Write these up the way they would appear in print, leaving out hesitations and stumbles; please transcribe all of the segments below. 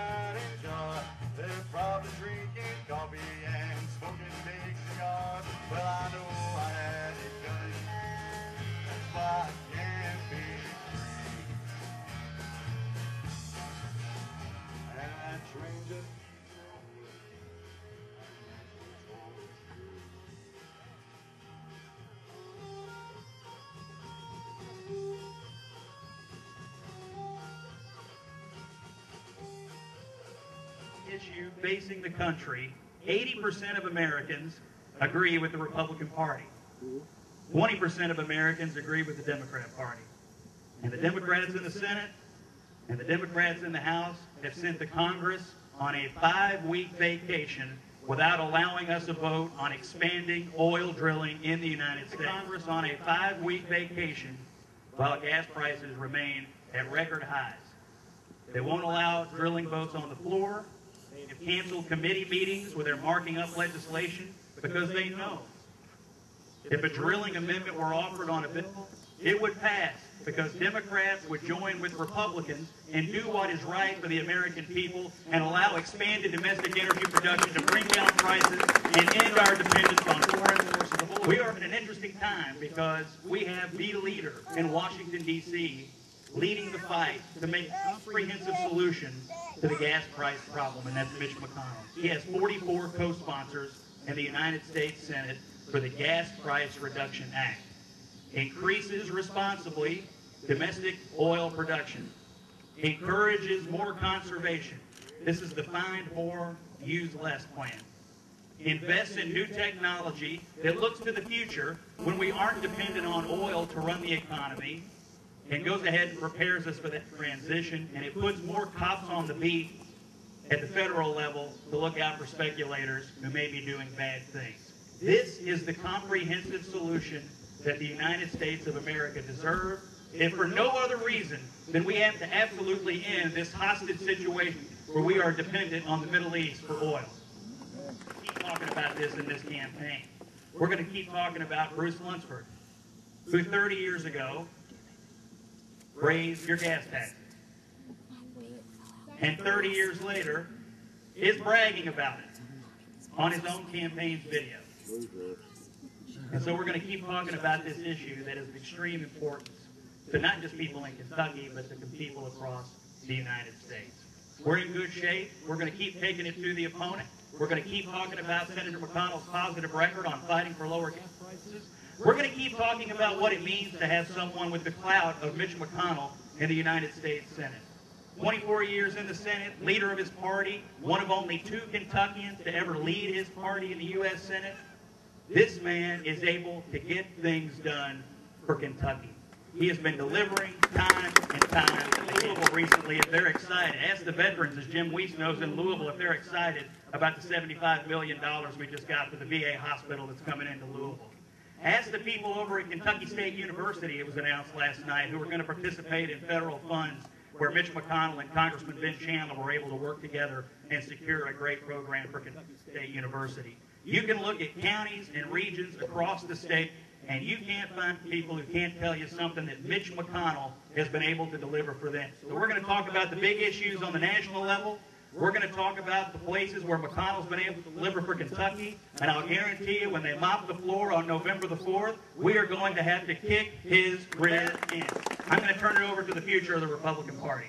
might enjoy. They're probably drinking coffee and smoking big cigars. Well, I know I had it coming. That's why I can't be free. And that train just keeps rolling. Issue facing the country, 80% of Americans agree with the Republican Party. 20% of Americans agree with the Democrat Party. And the Democrats in the Senate and the Democrats in the House have sent the Congress on a 5-week vacation without allowing us a vote on expanding oil drilling in the United States. Congress on a 5-week vacation while gas prices remain at record highs. They won't allow drilling votes on the floor. They've canceled committee meetings where they're marking up legislation because they know if a drilling amendment were offered on a bill, it would pass because Democrats would join with Republicans and do what is right for the American people and allow expanded domestic energy production to bring down prices and end our dependence on foreign sources of oil. We are in an interesting time because we have the leader in Washington, D.C. leading the fight to make a comprehensive solution to the gas price problem, and that's Mitch McConnell. He has 44 co-sponsors in the United States Senate for the Gas Price Reduction Act. Increases responsibly domestic oil production. Encourages more conservation. This is the find more, use less plan. Invests in new technology that looks to the future when we aren't dependent on oil to run the economy, and goes ahead and prepares us for that transition, and it puts more cops on the beat at the federal level to look out for speculators who may be doing bad things. This is the comprehensive solution that the United States of America deserves, if for no other reason than we have to absolutely end this hostage situation where we are dependent on the Middle East for oil. We'll keep talking about this in this campaign. We're going to keep talking about Bruce Lunsford, who 30 years ago raised your gas taxes. And 30 years later is bragging about it on his own campaign's video. And so we're going to keep talking about this issue that is of extreme importance to not just people in Kentucky, but to people across the United States. We're in good shape. We're going to keep taking it to the opponent. We're going to keep talking about Senator McConnell's positive record on fighting for lower gas prices. We're going to keep talking about what it means to have someone with the clout of Mitch McConnell in the United States Senate. 24 years in the Senate, leader of his party, one of only 2 Kentuckians to ever lead his party in the U.S. Senate. This man is able to get things done for Kentucky. He has been delivering time and time. Louisville recently, if they're excited, ask the veterans, as Jim Weiss knows in Louisville, if they're excited about the $75 million we just got for the VA hospital that's coming into Louisville. Ask the people over at Kentucky State University, it was announced last night, who are going to participate in federal funds where Mitch McConnell and Congressman Ben Chandler were able to work together and secure a great program for Kentucky State University. You can look at counties and regions across the state, and you can't find people who can't tell you something that Mitch McConnell has been able to deliver for them. So we're going to talk about the big issues on the national level. We're going to talk about the places where McConnell's been able to deliver for Kentucky, and I'll guarantee you when they mop the floor on November the 4th, we are going to have to kick his rear end. I'm going to turn it over to the future of the Republican Party.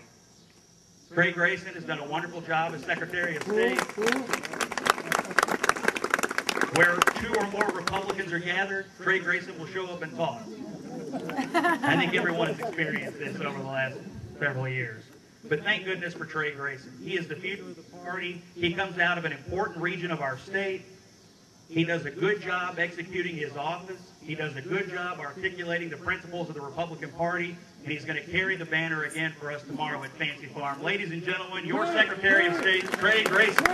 Trey Grayson has done a wonderful job as Secretary of State. Where 2 or more Republicans are gathered, Trey Grayson will show up and talk. I think everyone has experienced this over the last several years. But thank goodness for Trey Grayson. He is the future of the party. He comes out of an important region of our state. He does a good job executing his office. He does a good job articulating the principles of the Republican Party, and he's going to carry the banner again for us tomorrow at Fancy Farm. Ladies and gentlemen, your Secretary of State, Trey Grayson.